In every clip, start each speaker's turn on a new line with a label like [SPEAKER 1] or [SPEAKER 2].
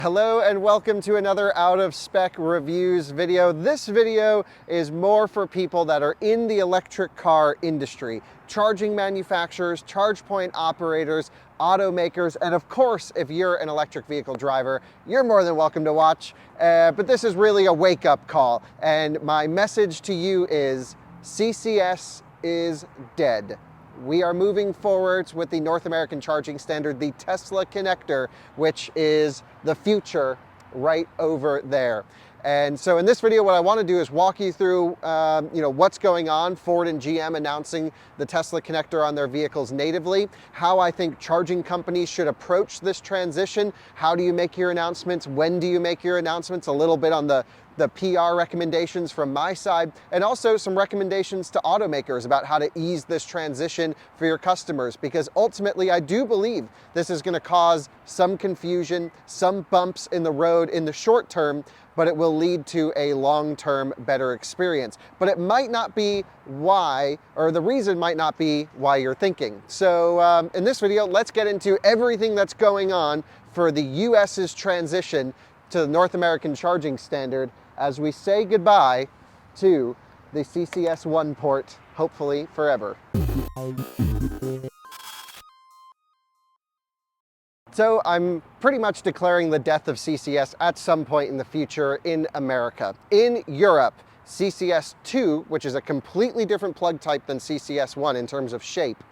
[SPEAKER 1] Hello and welcome to another Out of Spec Reviews video. This video is more for people that are in the electric car industry, charging manufacturers, charge point operators, automakers, and of course, if you're an electric vehicle driver, you're more than welcome to watch. But this is really a wake-up call, and my message to you is CCS is dead. We are moving forwards with the North American charging standard, the Tesla connector, which is the future right over there. And so in this video, what I want to do is walk you through what's going on. Ford and GM announcing the Tesla connector on their vehicles natively, how I think charging companies should approach this transition. How do you make your announcements? When do you make your announcements? A little bit on the PR recommendations from my side, and also some recommendations to automakers about how to ease this transition for your customers, because ultimately I do believe this is going to cause some confusion, some bumps in the road in the short term, but it will lead to a long-term better experience. But it might not be why, or the reason might not be why you're thinking. So in this video, let's get into everything that's going on for the US's transition to the North American charging standard as we say goodbye to the CCS 1 port, hopefully forever. So I'm pretty much declaring the death of CCS at some point in the future in America. In Europe, CCS 2, which is a completely different plug type than CCS 1 in terms of shape,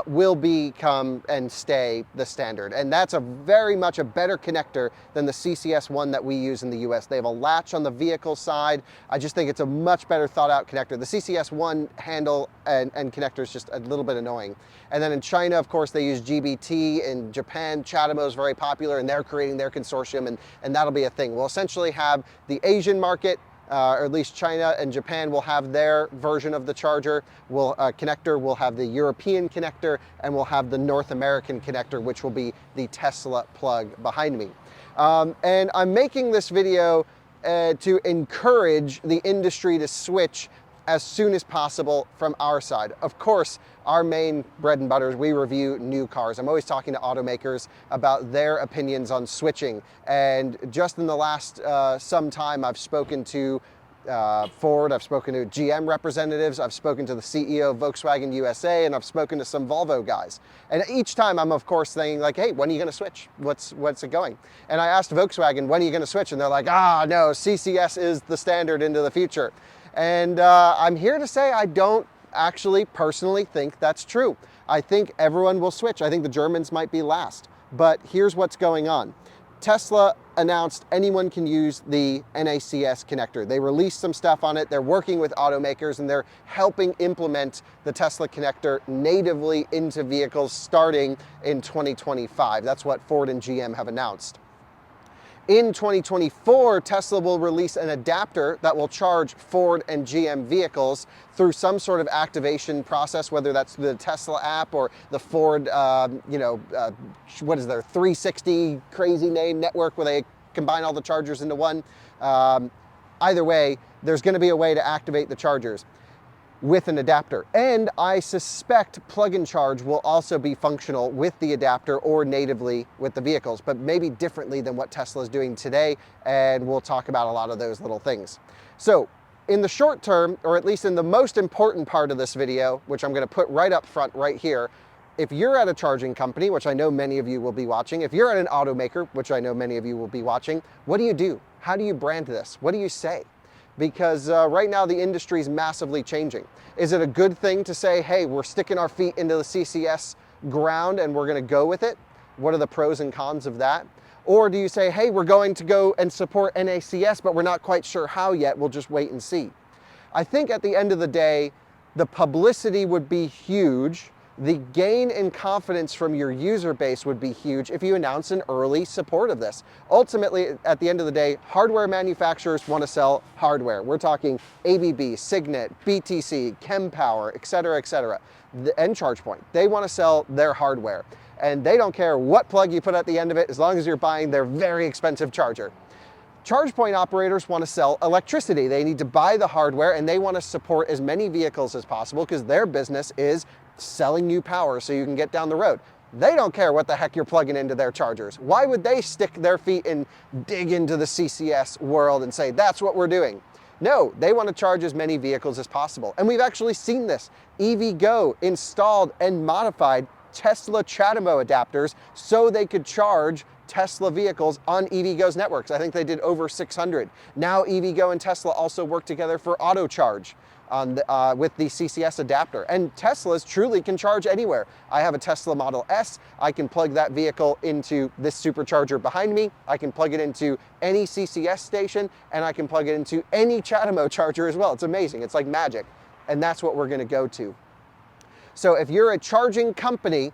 [SPEAKER 1] will become and stay the standard. And that's very much a better connector than the CCS 1 that we use in the US. They have a latch on the vehicle side. I just think it's a much better thought out connector. The CCS 1 handle and connector is just a little bit annoying. And then in China, of course, they use GBT. In Japan, CHAdeMO is very popular, and they're creating their consortium, and that'll be a thing. We'll essentially have the Asian market, or at least China and Japan will have their version of the charger. Connector will have the European connector, and we'll have the North American connector, which will be the Tesla plug behind me. And I'm making this video to encourage the industry to switch as soon as possible from our side. Of course, our main bread and butter is we review new cars. I'm always talking to automakers about their opinions on switching. And just in the last some time, I've spoken to Ford, I've spoken to GM representatives, I've spoken to the CEO of Volkswagen USA, and I've spoken to some Volvo guys. And each time I'm of course saying like, hey, when are you gonna switch? What's it going? And I asked Volkswagen, when are you gonna switch? And they're like, no, CCS is the standard into the future. And I'm here to say I don't actually personally think that's true. I think everyone will switch. I think the Germans might be last. But here's what's going on. Tesla announced anyone can use the NACS connector. They released some stuff on it. They're working with automakers, and they're helping implement the Tesla connector natively into vehicles starting in 2025. That's what Ford and GM have announced. In 2024, Tesla will release an adapter that will charge Ford and GM vehicles through some sort of activation process, whether that's the Tesla app or the Ford, what is their 360 crazy name network where they combine all the chargers into one. Either way, there's going to be a way to activate the chargers with an adapter. And I suspect plug and charge will also be functional with the adapter or natively with the vehicles, but maybe differently than what Tesla is doing today. And we'll talk about a lot of those little things. So in the short term, or at least in the most important part of this video, which I'm going to put right up front right here, if you're at a charging company, which I know many of you will be watching, if you're at an automaker, which I know many of you will be watching, what do you do? How do you brand this? What do you say? Because right now the industry is massively changing. Is it a good thing to say, hey, we're sticking our feet into the CCS ground and we're going to go with it? What are the pros and cons of that? Or do you say, hey, we're going to go and support NACS, but we're not quite sure how yet, we'll just wait and see? I think at the end of the day, the publicity would be huge. The gain in confidence from your user base would be huge if you announce an early support of this. Ultimately, at the end of the day, hardware manufacturers want to sell hardware. We're talking ABB, Signet, BTC, Kempower, et cetera, and ChargePoint. They want to sell their hardware. And they don't care what plug you put at the end of it, as long as you're buying their very expensive charger. Charge point operators want to sell electricity. They need to buy the hardware, and they want to support as many vehicles as possible because their business is selling new power so you can get down the road. They don't care what the heck you're plugging into their chargers. Why would they stick their feet and dig into the CCS world and say, that's what we're doing? No, they want to charge as many vehicles as possible. And we've actually seen this. EVgo installed and modified Tesla CHAdeMO adapters so they could charge Tesla vehicles on EVgo's networks. I think they did over 600. Now EVgo and Tesla also work together for auto charge on with the CCS adapter. And Teslas truly can charge anywhere. I have a Tesla Model S. I can plug that vehicle into this supercharger behind me. I can plug it into any CCS station, and I can plug it into any CHAdeMO charger as well. It's amazing. It's like magic. And that's what we're going to go to. So if you're a charging company,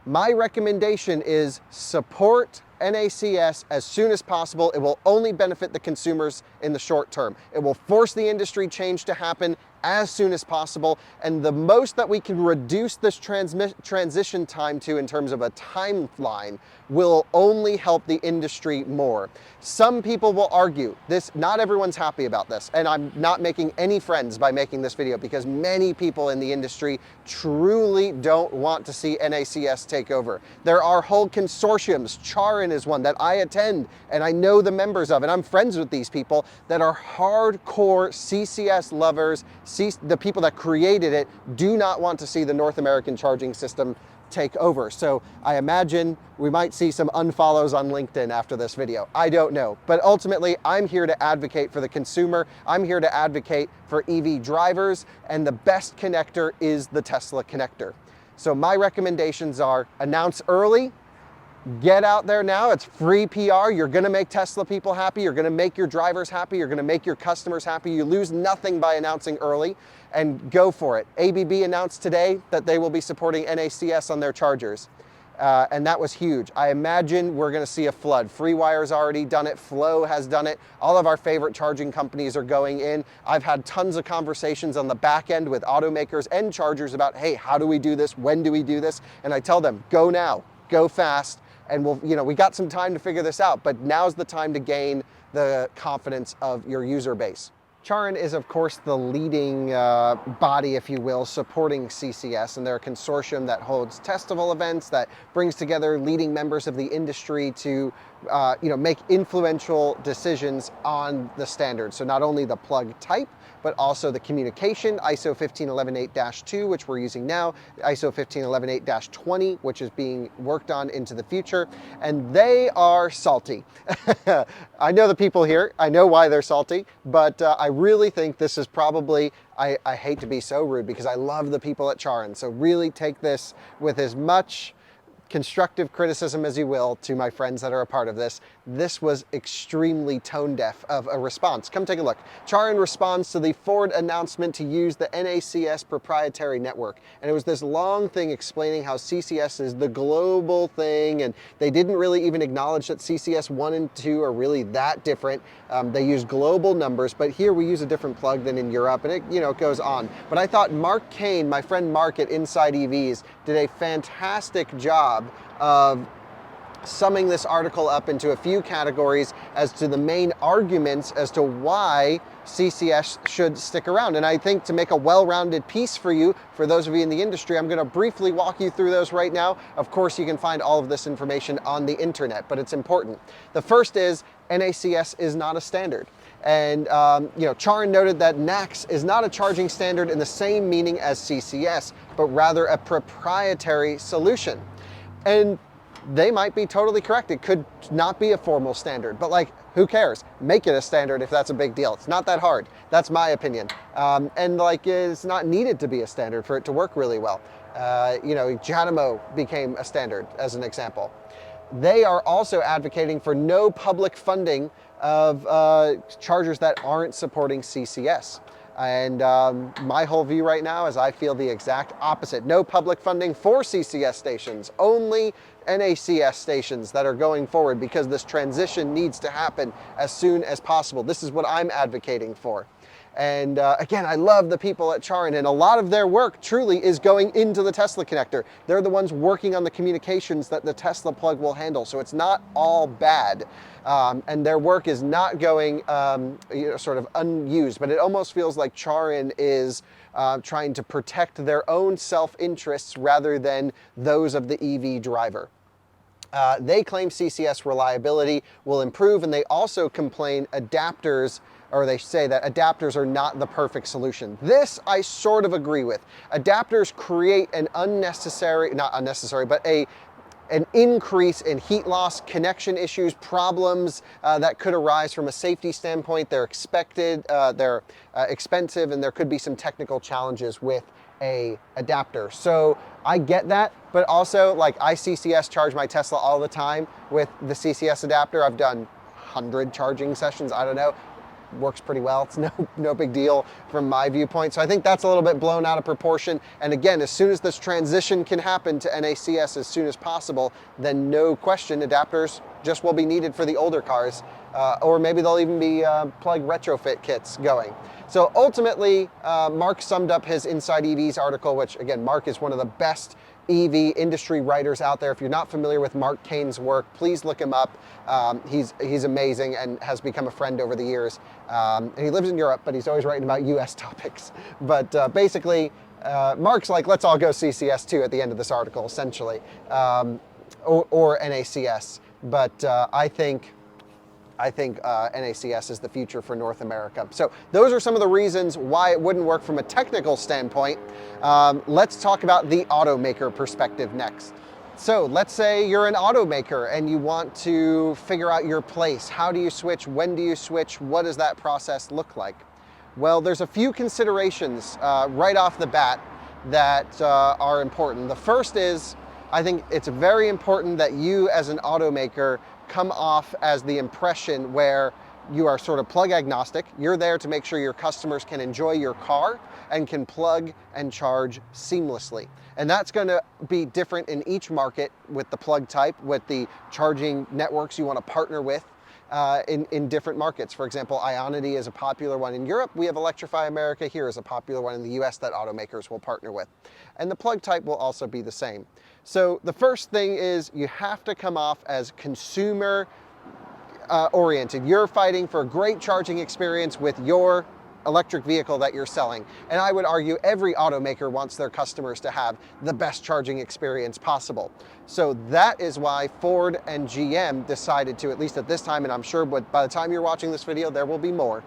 [SPEAKER 1] my recommendation is support NACS as soon as possible. It will only benefit the consumers in the short term. It will force the industry change to happen as soon as possible, and the most that we can reduce this transition time to in terms of a timeline will only help the industry more. Some people will argue this, not everyone's happy about this, and I'm not making any friends by making this video because many people in the industry truly don't want to see NACS take over. There are whole consortiums, Charin is one that I attend and I know the members of, and I'm friends with these people that are hardcore CCS lovers. The people that created it do not want to see the North American charging system take over. So I imagine we might see some unfollows on LinkedIn after this video. I don't know. But ultimately, I'm here to advocate for the consumer. I'm here to advocate for EV drivers, and the best connector is the Tesla connector. So my recommendations are announce early. Get out there now. It's free PR. You're going to make Tesla people happy. You're going to make your drivers happy. You're going to make your customers happy. You lose nothing by announcing early, and go for it. ABB announced today that they will be supporting NACS on their chargers. And that was huge. I imagine we're going to see a flood. FreeWire's already done it. Flow has done it. All of our favorite charging companies are going in. I've had tons of conversations on the back end with automakers and chargers about, hey, how do we do this? When do we do this? And I tell them, go now, go fast. And we got some time to figure this out, but now's the time to gain the confidence of your user base. Charin is, of course, the leading body, if you will, supporting CCS, and they're a consortium that holds testival events, that brings together leading members of the industry to make influential decisions on the standard. So not only the plug type, but also the communication, ISO 15118-2, which we're using now, ISO 15118-20, which is being worked on into the future, and they are salty. I know the people here, I know why they're salty, but I really think this is probably, I hate to be so rude because I love the people at Charin, so really take this with as much constructive criticism as you will to my friends that are a part of this. This was extremely tone deaf of a response. Come take a look. Charin responds to the Ford announcement to use the NACS proprietary network. And it was this long thing explaining how CCS is the global thing, and they didn't really even acknowledge that CCS 1 and 2 are really that different. They use global numbers, but here we use a different plug than in Europe, and it goes on. But I thought Mark Kane, my friend Mark at Inside EVs, did a fantastic job of summing this article up into a few categories as to the main arguments as to why CCS should stick around. And I think to make a well-rounded piece for you, for those of you in the industry, I'm going to briefly walk you through those right now. Of course, you can find all of this information on the internet, but it's important. The first is NACS is not a standard. And Charin noted that NACS is not a charging standard in the same meaning as CCS, but rather a proprietary solution. And they might be totally correct. It could not be a formal standard, but who cares? Make it a standard if that's a big deal. It's not that hard. That's my opinion. It's not needed to be a standard for it to work really well. CHAdeMO became a standard as an example. They are also advocating for no public funding of chargers that aren't supporting CCS. And my whole view right now is I feel the exact opposite. No public funding for CCS stations, only NACS stations that are going forward, because this transition needs to happen as soon as possible. This is what I'm advocating for. And again, I love the people at Charin, and a lot of their work truly is going into the Tesla connector. They're the ones working on the communications that the Tesla plug will handle, so it's not all bad. And their work is not going sort of unused, but it almost feels like Charin is trying to protect their own self-interests rather than those of the EV driver. They claim CCS reliability will improve, and they also complain adapters, or they say that adapters are not the perfect solution. This I sort of agree with. Adapters create an not unnecessary, but an increase in heat loss, connection issues, problems that could arise from a safety standpoint. They're expensive, and there could be some technical challenges with a adapter. So I get that, but also like I CCS charge my Tesla all the time with the CCS adapter. I've done 100 charging sessions, I don't know. Works pretty well. It's no big deal from my viewpoint. So I think that's a little bit blown out of proportion. And again, as soon as this transition can happen to NACS as soon as possible, then no question adapters just will be needed for the older cars, or maybe they'll even be plug retrofit kits going. So ultimately, Mark summed up his Inside EVs article, which again, Mark is one of the best EV industry writers out there. If you're not familiar with Mark Kane's work, please look him up. He's amazing and has become a friend over the years. And he lives in Europe, but he's always writing about US topics. But basically, Mark's like, let's all go CCS2 at the end of this article, essentially, or NACS. But I think NACS is the future for North America. So those are some of the reasons why it wouldn't work from a technical standpoint. Let's talk about the automaker perspective next. So let's say you're an automaker and you want to figure out your place. How do you switch? When do you switch? What does that process look like? Well, there's a few considerations right off the bat that are important. The first is, I think it's very important that you as an automaker come off as the impression where you are sort of plug agnostic. You're there to make sure your customers can enjoy your car and can plug and charge seamlessly. And that's going to be different in each market with the plug type, with the charging networks you want to partner with in different markets. For example, Ionity is a popular one in Europe. We have Electrify America here is a popular one in the US that automakers will partner with. And the plug type will also be the same. So the first thing is you have to come off as consumer oriented. You're fighting for a great charging experience with your electric vehicle that you're selling. And I would argue every automaker wants their customers to have the best charging experience possible. So that is why Ford and GM decided to, at least at this time, and I'm sure by the time you're watching this video, there will be more.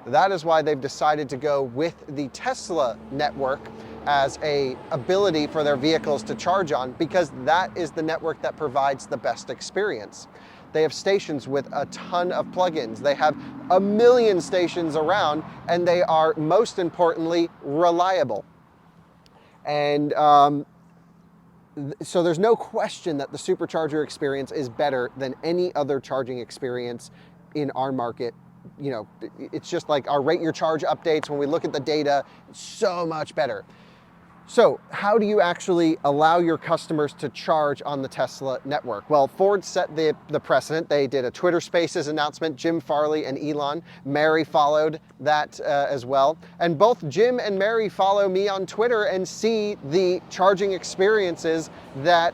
[SPEAKER 1] That is why they've decided to go with the Tesla network as a ability for their vehicles to charge on, because that is the network that provides the best experience. They have stations with a ton of plugins. They have a million stations around, and they are, most importantly, reliable. And so there's no question that the supercharger experience is better than any other charging experience in our market. You know, it's just like our rate your charge updates. When we look at the data, it's so much better. So how do you actually allow your customers to charge on the Tesla network? Well, Ford set the precedent. They did a Twitter Spaces announcement. Jim Farley and Elon. Mary followed that as well. And both Jim and Mary follow me on Twitter and see the charging experiences that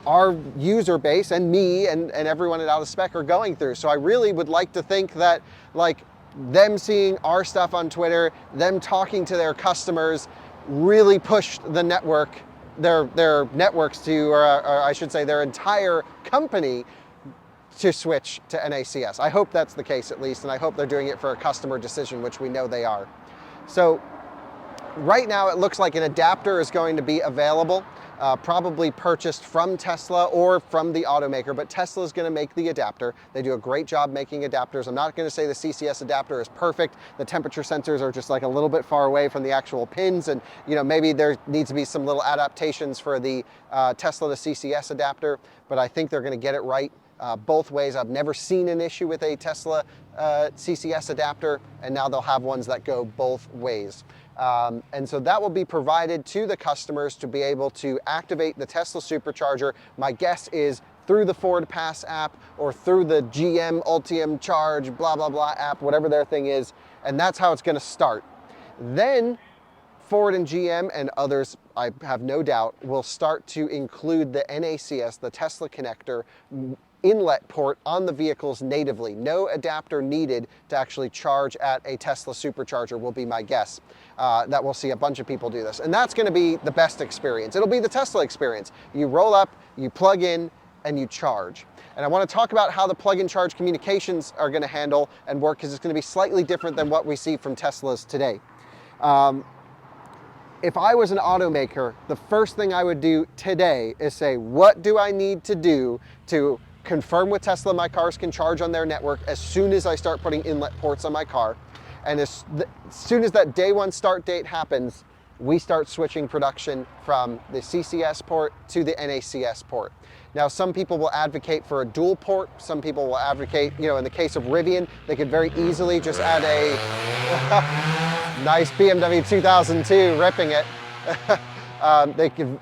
[SPEAKER 1] our user base and me and everyone at Out of Spec are going through. So I really would like to think that, like, them seeing our stuff on Twitter, them talking to their customers, really pushed the network, their networks to, or I should say their entire company, to switch to NACS. I hope that's the case at least, and I hope they're doing it for a customer decision, which we know they are. So right now it looks like an adapter is going to be available, probably purchased from Tesla or from the automaker, but Tesla is going to make the adapter. They do a great job making adapters. I'm not going to say the CCS adapter is perfect. The temperature sensors are just like a little bit far away from the actual pins, and maybe there needs to be some little adaptations for the Tesla to CCS adapter, but I think they're going to get it right both ways. I've never seen an issue with a Tesla CCS adapter, and now they'll have ones that go both ways. And so that will be provided to the customers to be able to activate the Tesla supercharger. My guess is through the Ford Pass app or through the GM Ultium Charge, blah, blah, blah app, whatever their thing is. And that's how it's going to start. Then Ford and GM and others, I have no doubt, will start to include the NACS, the Tesla connector, inlet port on the vehicles natively. No adapter needed to actually charge at a Tesla supercharger will be my guess. That we'll see a bunch of people do this. And that's going to be the best experience. It'll be the Tesla experience. You roll up, you plug in, and you charge. And I want to talk about how the plug-in charge communications are going to handle and work, because it's going to be slightly different than what we see from Teslas today. If I was an automaker, the first thing I would do today is say, what do I need to do to confirm with Tesla my cars can charge on their network as soon as I start putting inlet ports on my car? And as soon as that day one start date happens, we start switching production from the CCS port to the NACS port. Now, some people will advocate for a dual port. Some people will advocate, in the case of Rivian, they could very easily just add a nice BMW 2002, ripping it. They could,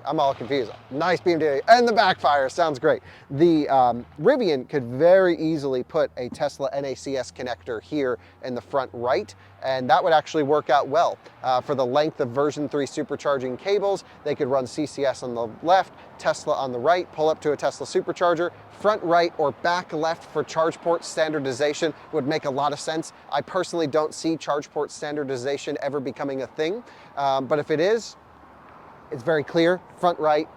[SPEAKER 1] I'm all confused. Nice BMW, and the backfire, sounds great. The Rivian could very easily put a Tesla NACS connector here in the front right, and that would actually work out well. For the length of version 3 supercharging cables, they could run CCS on the left, Tesla on the right, pull up to a Tesla supercharger. Front right or back left for charge port standardization would make a lot of sense. I personally don't see charge port standardization ever becoming a thing, but if it is, it's very clear. Front right,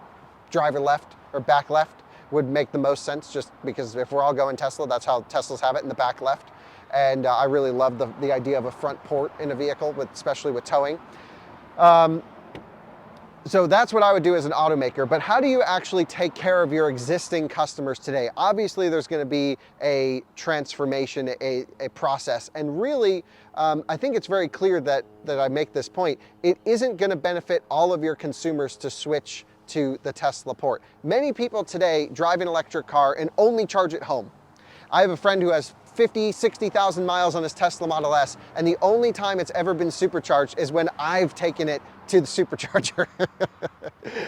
[SPEAKER 1] driver left, or back left would make the most sense, just because if we're all going Tesla, that's how Teslas have it, in the back left. And I really love the idea of a front port in a vehicle, especially with towing. So that's what I would do as an automaker, but how do you actually take care of your existing customers today? Obviously, there's going to be a transformation, a process, and really, I think it's very clear that I make this point. It isn't going to benefit all of your consumers to switch to the Tesla port. Many people today drive an electric car and only charge at home. I have a friend who has 50, 60,000 miles on his Tesla Model S, and the only time it's ever been supercharged is when I've taken it to the supercharger.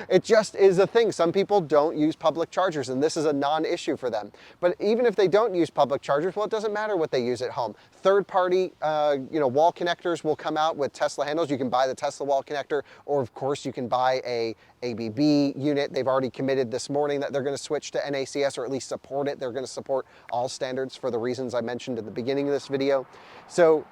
[SPEAKER 1] It just is a thing. Some people don't use public chargers, and this is a non-issue for them. But even if they don't use public chargers, well, it doesn't matter what they use at home. Third-party, wall connectors will come out with Tesla handles. You can buy the Tesla wall connector, or of course you can buy a ABB unit. They've already committed this morning that they're going to switch to NACS, or at least support it. They're going to support all standards for the reasons I mentioned at the beginning of this video. So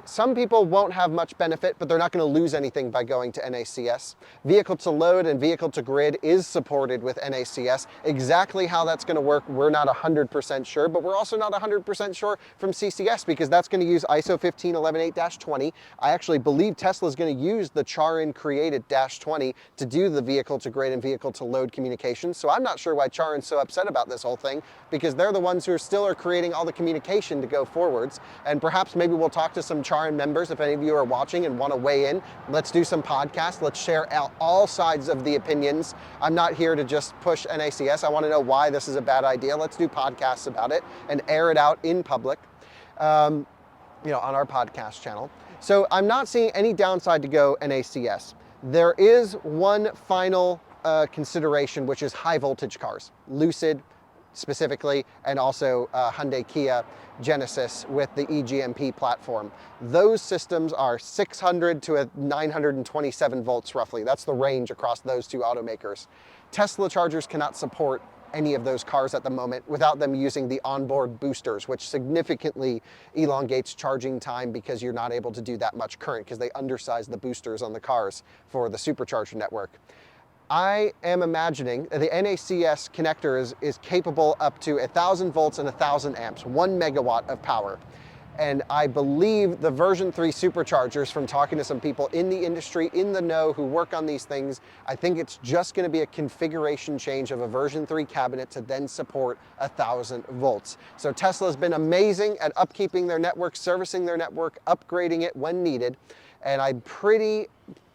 [SPEAKER 1] some people won't have much benefit, but they're not going to lose anything by going to NACS. Vehicle to load and vehicle to grid is supported with NACS. Exactly how that's going to work, we're not 100% sure, but we're also not 100% sure from CCS, because that's going to use ISO 15118-20. I actually believe Tesla is going to use the Charin created -20 to do the vehicle to grid and vehicle to load communications. So I'm not sure why Charin's so upset about this whole thing, because they're the ones who are creating all the communication to go forwards. And perhaps maybe we'll talk to some Charin members. If any of you are watching and want to weigh in, let's do some podcasts. Let's share out all sides of the opinions. I'm not here to just push NACS. I want to know why this is a bad idea. Let's do podcasts about it and air it out in public, on our podcast channel. So I'm not seeing any downside to go NACS. There is one final consideration, which is high voltage cars. Lucid specifically, and also Hyundai, Kia, Genesis with the eGMP platform. Those systems are 600 to 927 volts roughly. That's the range across those two automakers. Tesla chargers cannot support any of those cars at the moment without them using the onboard boosters, which significantly elongates charging time, because you're not able to do that much current because they undersize the boosters on the cars for the supercharger network. I am imagining the NACS connector is capable up to 1,000 volts and 1,000 amps, 1 megawatt of power. And I believe the version 3 superchargers, from talking to some people in the industry, in the know, who work on these things, I think it's just going to be a configuration change of a version 3 cabinet to then support 1,000 volts. So Tesla's been amazing at upkeeping their network, servicing their network, upgrading it when needed. And I'm pretty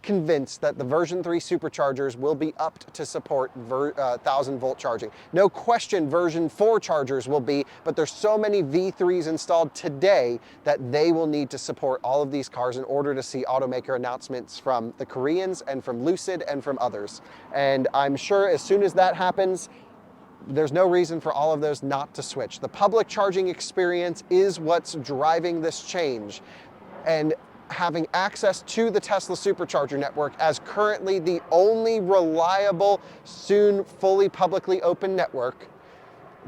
[SPEAKER 1] convinced that the version 3 superchargers will be upped to support 1,000 volt charging. No question version 4 chargers will be, but there's so many V3s installed today that they will need to support all of these cars in order to see automaker announcements from the Koreans and from Lucid and from others. And I'm sure as soon as that happens, there's no reason for all of those not to switch. The public charging experience is what's driving this change. and having access to the Tesla supercharger network as currently the only reliable, soon fully publicly open network,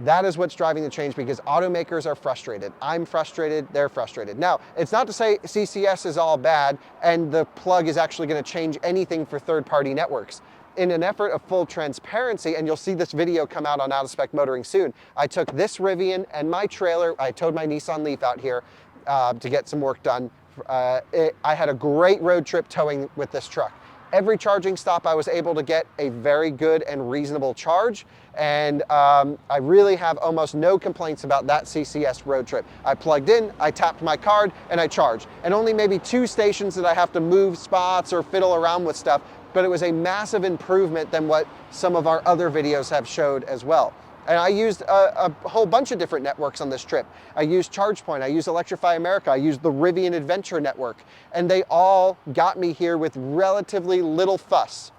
[SPEAKER 1] that is what's driving the change, because automakers are frustrated. I'm frustrated, they're frustrated. Now, it's not to say CCS is all bad and the plug is actually going to change anything for third-party networks. In an effort of full transparency, and you'll see this video come out on Out of Spec Motoring soon, I took this Rivian and my trailer, I towed my Nissan Leaf out here to get some work done. I had a great road trip towing with this truck. Every charging stop I was able to get a very good and reasonable charge, and I really have almost no complaints about that CCS road trip. I plugged in, I tapped my card, and I charged. And only maybe 2 stations that I have to move spots or fiddle around with stuff, but it was a massive improvement than what some of our other videos have showed as well. And I used a whole bunch of different networks on this trip. I used ChargePoint, I used Electrify America, I used the Rivian Adventure network, and they all got me here with relatively little fuss.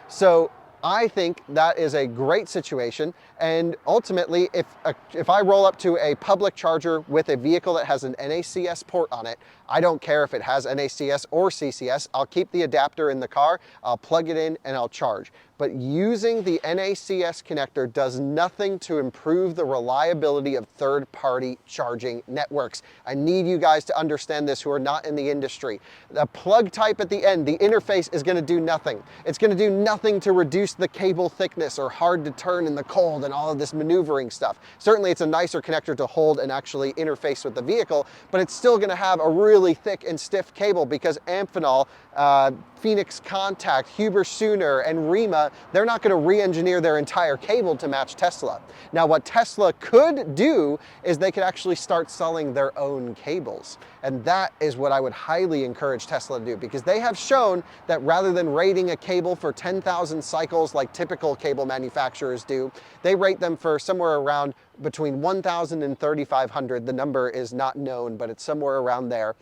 [SPEAKER 1] So I think that is a great situation, and ultimately, if I roll up to a public charger with a vehicle that has an NACS port on it, I don't care if it has NACS or CCS, I'll keep the adapter in the car, I'll plug it in, and I'll charge. But using the NACS connector does nothing to improve the reliability of third-party charging networks. I need you guys to understand this who are not in the industry. The plug type at the end, the interface is going to do nothing. It's going to do nothing to reduce the cable thickness or hard to turn in the cold and all of this maneuvering stuff. Certainly it's a nicer connector to hold and actually interface with the vehicle, but it's still going to have a really thick and stiff cable because Amphenol, Phoenix Contact, Huber Sooner, and Rima, they're not going to re-engineer their entire cable to match Tesla. Now, what Tesla could do is they could actually start selling their own cables. And that is what I would highly encourage Tesla to do, because they have shown that rather than rating a cable for 10,000 cycles like typical cable manufacturers do, they rate them for somewhere around between 1,000 and 3,500. The number is not known, but it's somewhere around there.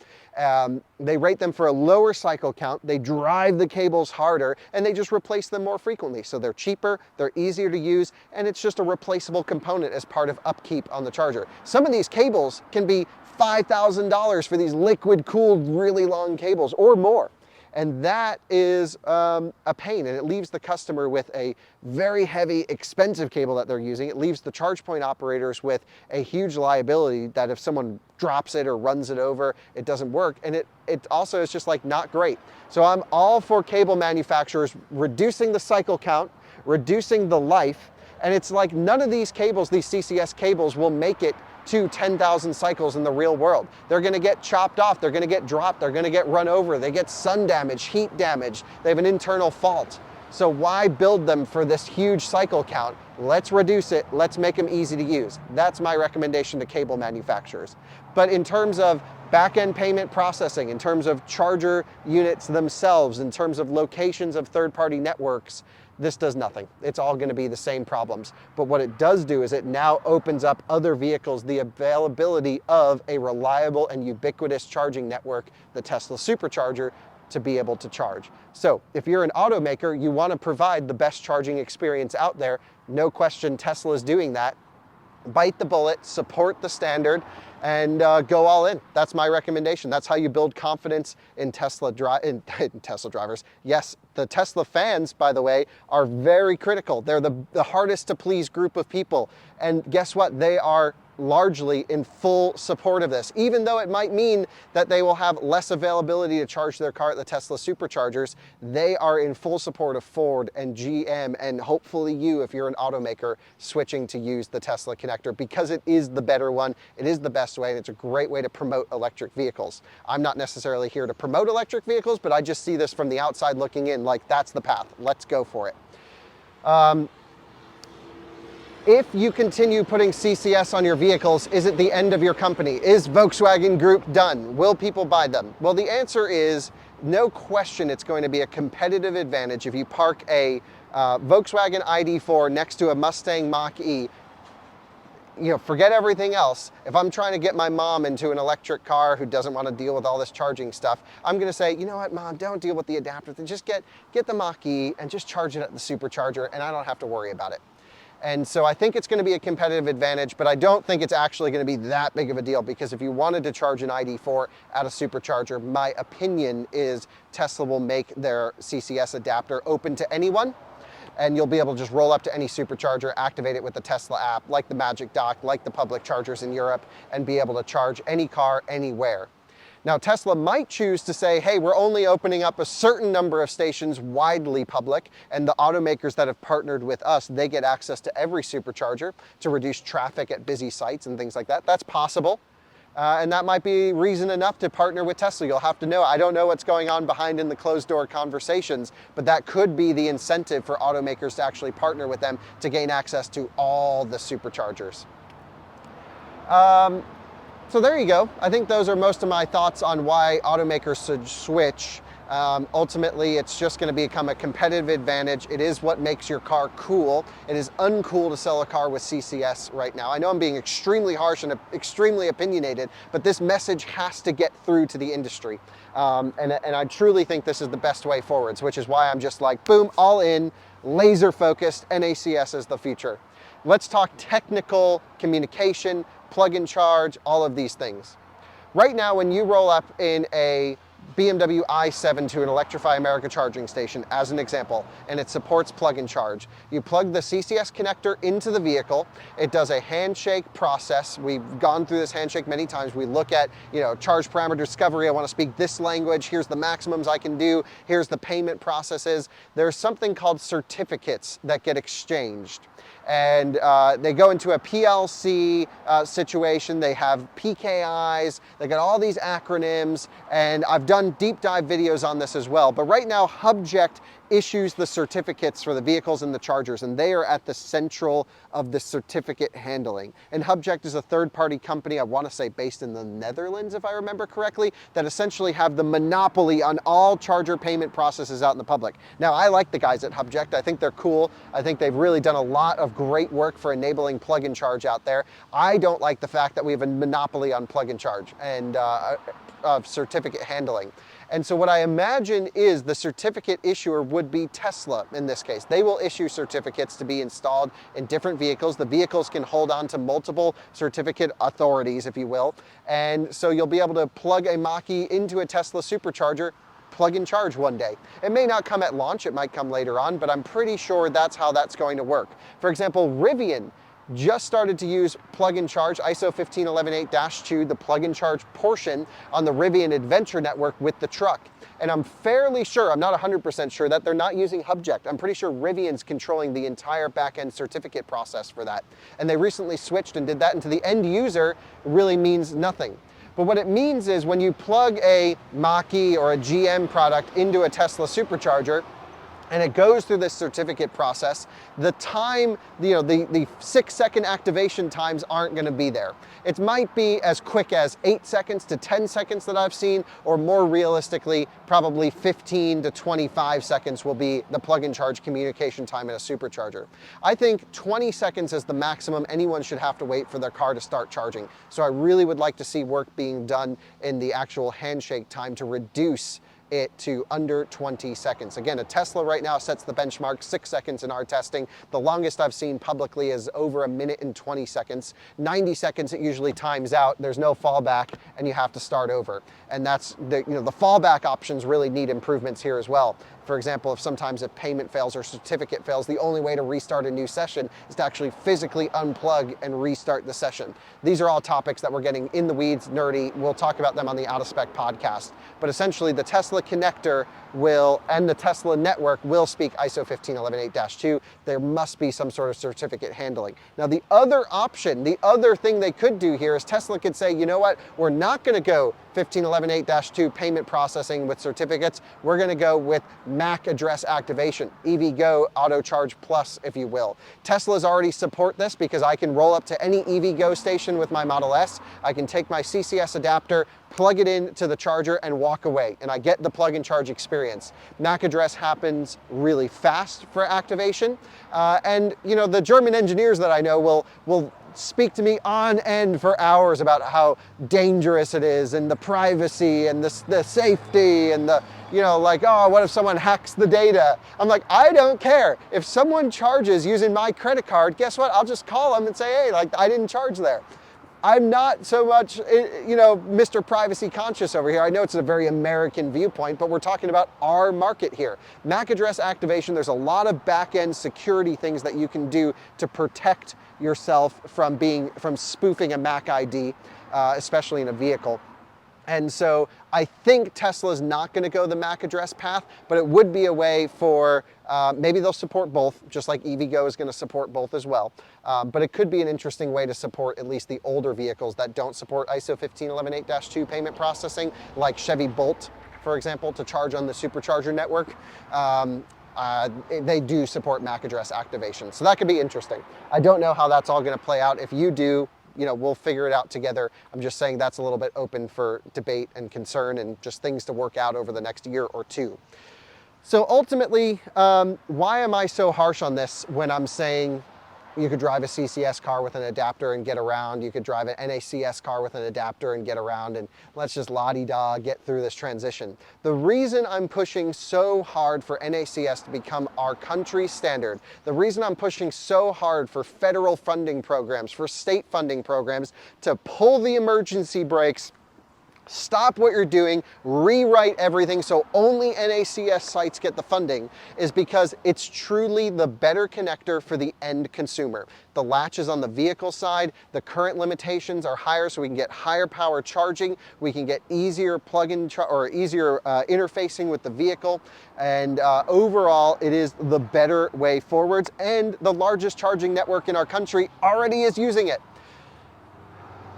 [SPEAKER 1] They rate them for a lower cycle count, they drive the cables harder, and they just replace them more frequently. So they're cheaper, they're easier to use, and it's just a replaceable component as part of upkeep on the charger. Some of these cables can be $5,000 for these liquid cooled, really long cables or more. And that is a pain, and it leaves the customer with a very heavy, expensive cable that they're using. It leaves the charge point operators with a huge liability that if someone drops it or runs it over, it doesn't work. And it also is just like not great. So I'm all for cable manufacturers reducing the cycle count, reducing the life, and it's like none of these cables, these CCS cables, will make it to 10,000 cycles in the real world. They're going to get chopped off, they're going to get dropped, they're going to get run over, they get sun damage, heat damage, they have an internal fault. So why build them for this huge cycle count? Let's reduce it, let's make them easy to use. That's my recommendation to cable manufacturers. But in terms of back-end payment processing, in terms of charger units themselves, in terms of locations of third-party networks, this does nothing. It's all going to be the same problems. But what it does do is it now opens up other vehicles the availability of a reliable and ubiquitous charging network, the Tesla Supercharger, to be able to charge. So if you're an automaker, you want to provide the best charging experience out there. No question Tesla is doing that. Bite the bullet, support the standard, and go all in. That's my recommendation. That's how you build confidence in Tesla drivers. Yes, the Tesla fans, by the way, are very critical. They're the hardest to please group of people. And guess what? They are largely in full support of this, even though it might mean that they will have less availability to charge their car at the Tesla Superchargers. They are in full support of Ford and GM, and hopefully you, if you're an automaker, switching to use the Tesla connector, because it is the better one, it is the best way, and it's a great way to promote electric vehicles. I'm not necessarily here to promote electric vehicles, but I just see this from the outside looking in, like that's the path, let's go for it. If you continue putting CCS on your vehicles, is it the end of your company? Is Volkswagen Group done? Will people buy them? Well, the answer is no question it's going to be a competitive advantage if you park a Volkswagen ID4 next to a Mustang Mach-E. You know, forget everything else. If I'm trying to get my mom into an electric car who doesn't want to deal with all this charging stuff, I'm going to say, you know what, Mom, don't deal with the adapter. Just get the Mach-E and just charge it at the supercharger, and I don't have to worry about it. And so I think it's going to be a competitive advantage, but I don't think it's actually going to be that big of a deal, because if you wanted to charge an ID4 at a supercharger, my opinion is Tesla will make their CCS adapter open to anyone, and you'll be able to just roll up to any supercharger, activate it with the Tesla app, like the Magic Dock, like the public chargers in Europe, and be able to charge any car anywhere. Now, Tesla might choose to say, hey, we're only opening up a certain number of stations widely public, and the automakers that have partnered with us, they get access to every supercharger to reduce traffic at busy sites and things like that. That's possible. And that might be reason enough to partner with Tesla. You'll have to know. I don't know what's going on behind in the closed door conversations, but that could be the incentive for automakers to actually partner with them to gain access to all the superchargers. So there you go. I think those are most of my thoughts on why automakers should switch. Ultimately, it's just going to become a competitive advantage. It is what makes your car cool. It is uncool to sell a car with CCS right now. I know I'm being extremely harsh and extremely opinionated, but this message has to get through to the industry. And I truly think this is the best way forwards, which is why I'm just like, boom, all in, laser focused, NACS is the future. Let's talk technical communication, plug and charge, all of these things. Right now, when you roll up in a BMW i7 to an Electrify America charging station, as an example, and it supports plug and charge, you plug the CCS connector into the vehicle. It does a handshake process. We've gone through this handshake many times. We look at, charge parameter discovery. I want to speak this language. Here's the maximums I can do. Here's the payment processes. There's something called certificates that get exchanged. And they go into a PLC situation. They have PKIs. They got all these acronyms, and I've done deep dive videos on this as well. But right now, Hubject issues the certificates for the vehicles and the chargers, and they are at the central of the certificate handling. And Hubject is a third-party company, I want to say based in the Netherlands, if I remember correctly, that essentially have the monopoly on all charger payment processes out in the public. Now, I like the guys at Hubject. I think they're cool. I think they've really done a lot of great work for enabling plug and charge out there. I don't like the fact that we have a monopoly on plug and charge and of certificate handling. And so what I imagine is the certificate issuer would be Tesla in this case. They will issue certificates to be installed in different vehicles. The vehicles can hold on to multiple certificate authorities, if you will. And so you'll be able to plug a Mach-E into a Tesla supercharger, plug and charge one day. It may not come at launch, it might come later on, but I'm pretty sure that's how that's going to work. For example, Rivian just started to use plug and charge, ISO 15118-2, the plug and charge portion on the Rivian Adventure Network with the truck. And I'm fairly sure, I'm not 100% sure, that they're not using Hubject. I'm pretty sure Rivian's controlling the entire back-end certificate process for that. And they recently switched and did that, and to the end user, really means nothing. But what it means is when you plug a Mach-E or a GM product into a Tesla supercharger, and it goes through this certificate process, the time, the 6-second activation times aren't going to be there. It might be as quick as 8 seconds to 10 seconds that I've seen, or more realistically, probably 15 to 25 seconds will be the plug and charge communication time in a supercharger. I think 20 seconds is the maximum anyone should have to wait for their car to start charging. So I really would like to see work being done in the actual handshake time to reduce it to under 20 seconds. Again, a Tesla right now sets the benchmark 6 seconds in our testing. The longest I've seen publicly is over 1 minute and 20 seconds. 90 seconds it usually times out. There's no fallback and you have to start over. And that's the fallback options really need improvements here as well. For example, if payment fails or certificate fails, the only way to restart a new session is to actually physically unplug and restart the session. These are all topics that we're getting in the weeds, nerdy. We'll talk about them on the Out of Spec podcast. But essentially, the Tesla connector and the Tesla network will speak ISO 15118-2. There must be some sort of certificate handling. Now, the other option, the other thing they could do here is Tesla could say, you know what, we're not going to go 15118-2 payment processing with certificates. We're going to go with MAC address activation, EVgo Auto Charge Plus, if you will. Teslas already support this because I can roll up to any EVgo station with my Model S. I can take my CCS adapter, plug it into the charger, and walk away, and I get the plug and charge experience. MAC address happens really fast for activation, and the German engineers that I know will speak to me on end for hours about how dangerous it is and the privacy and the safety and the, you know, like, oh, what if someone hacks the data? I'm like, I don't care. If someone charges using my credit card, guess what? I'll just call them and say, hey, like, I didn't charge there. I'm not so much, you know, Mr. Privacy conscious over here. I know it's a very American viewpoint, but we're talking about our market here. MAC address activation, there's a lot of back-end security things that you can do to protect yourself from spoofing a MAC ID, especially in a vehicle. And so I think Tesla's not going to go the MAC address path, but it would be a way for, maybe they'll support both, just like EVgo is going to support both as well. But it could be an interesting way to support at least the older vehicles that don't support ISO 15118-2 payment processing, like Chevy Bolt, for example, to charge on the supercharger network. They do support MAC address activation. So that could be interesting. I don't know how that's all going to play out. If you do, you know, we'll figure it out together. I'm just saying that's a little bit open for debate and concern and just things to work out over the next year or two. So ultimately, why am I so harsh on this when I'm saying you could drive a CCS car with an adapter and get around, you could drive an NACS car with an adapter and get around, and let's just la-di-da get through this transition. The reason I'm pushing so hard for NACS to become our country standard, the reason I'm pushing so hard for federal funding programs, for state funding programs, to pull the emergency brakes, stop what you're doing, rewrite everything so only NACS sites get the funding, is because it's truly the better connector for the end consumer. The latch is on the vehicle side, the current limitations are higher so we can get higher power charging, we can get easier plug-in or easier interfacing with the vehicle, and overall it is the better way forwards, and the largest charging network in our country already is using it.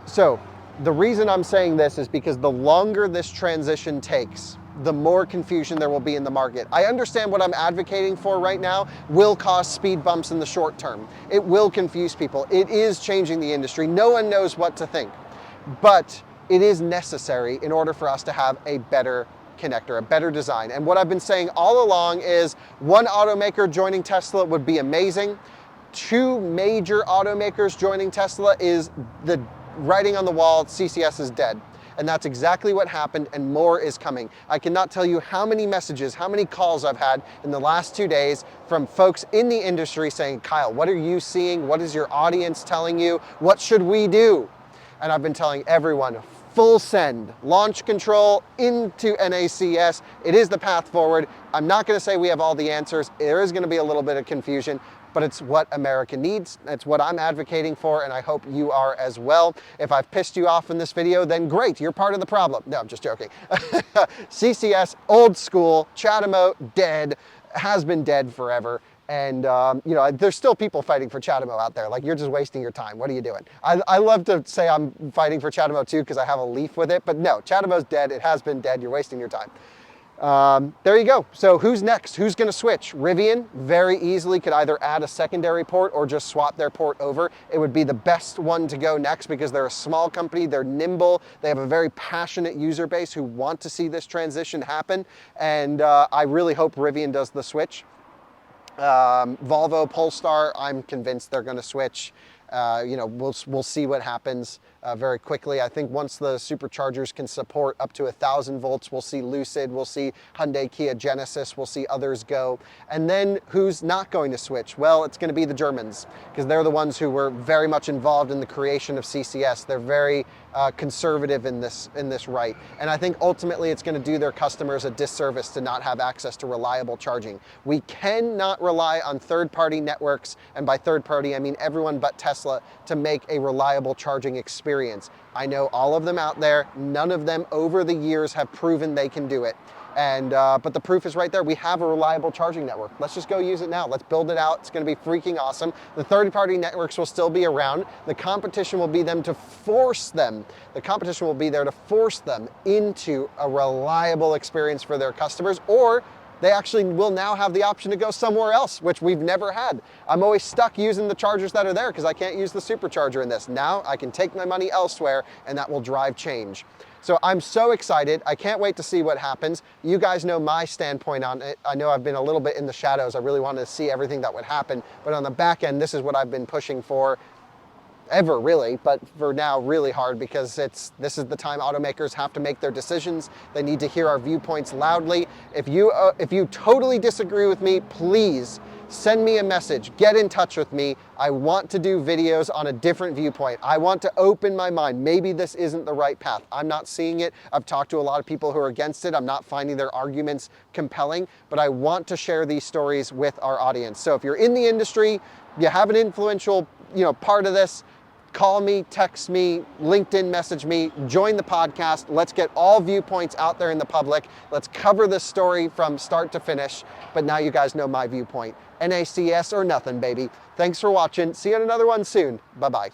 [SPEAKER 1] So the reason I'm saying this is because the longer this transition takes, the more confusion there will be in the market. I understand what I'm advocating for right now will cause speed bumps in the short term. It will confuse people. It is changing the industry. No one knows what to think. But it is necessary in order for us to have a better connector, a better design. And what I've been saying all along is one automaker joining Tesla would be amazing. Two major automakers joining Tesla is the writing on the wall, CCS is dead. And that's exactly what happened, and more is coming. I cannot tell you how many messages, how many calls I've had in the last 2 days from folks in the industry saying, Kyle, what are you seeing? What is your audience telling you? What should we do? And I've been telling everyone, full send, launch control into NACS. It is the path forward. I'm not going to say we have all the answers. There is going to be a little bit of confusion, but it's what America needs. It's what I'm advocating for, and I hope you are as well. If I've pissed you off in this video, then great, you're part of the problem. No, I'm just joking. CCS, old school, CHAdeMO, dead, has been dead forever. And you know, there's still people fighting for CHAdeMO out there. Like, you're just wasting your time. What are you doing? I love to say I'm fighting for CHAdeMO too because I have a leaf with it, but no, CHAdeMO's dead. It has been dead. You're wasting your time. There you go. So who's next? Who's going to switch? Rivian very easily could either add a secondary port or just swap their port over. It would be the best one to go next because they're a small company, they're nimble, they have a very passionate user base who want to see this transition happen, and I really hope Rivian does the switch. Volvo, Polestar, I'm convinced they're going to switch. You know, we'll see what happens very quickly. I think once the superchargers can support up to 1,000 volts, we'll see Lucid, we'll see Hyundai, Kia, Genesis, we'll see others go. And then who's not going to switch? Well, it's going to be the Germans, because they're the ones who were very much involved in the creation of CCS. They're very conservative in this right. And I think ultimately it's going to do their customers a disservice to not have access to reliable charging. We cannot rely on third-party networks, and by third-party I mean everyone but Tesla, to make a reliable charging experience. I know all of them out there. None of them over the years have proven they can do it. And but the proof is right there. We have a reliable charging network. Let's just go use it now. Let's build it out. It's going to be freaking awesome. The third-party networks will still be around. The competition will be them to force them. The competition will be there to force them into a reliable experience for their customers, or they actually will now have the option to go somewhere else, which we've never had. I'm always stuck using the chargers that are there because I can't use the supercharger in this. Now I can take my money elsewhere, and that will drive change. So I'm so excited. I can't wait to see what happens. You guys know my standpoint on it. I know I've been a little bit in the shadows. I really wanted to see everything that would happen. But on the back end, this is what I've been pushing for. ever really, but for now really hard, because this is the time automakers have to make their decisions. They need to hear our viewpoints loudly. If you totally disagree with me, please send me a message, get in touch with me. I want to do videos on a different viewpoint. I want to open my mind. Maybe this isn't the right path. I'm not seeing it. I've talked to a lot of people who are against it. I'm not finding their arguments compelling, but I want to share these stories with our audience. So if you're in the industry, you have an influential, part of this, call me, text me, LinkedIn message me, join the podcast. Let's get all viewpoints out there in the public. Let's cover this story from start to finish. But now you guys know my viewpoint. NACS or nothing, baby. Thanks for watching. See you on another one soon. Bye-bye.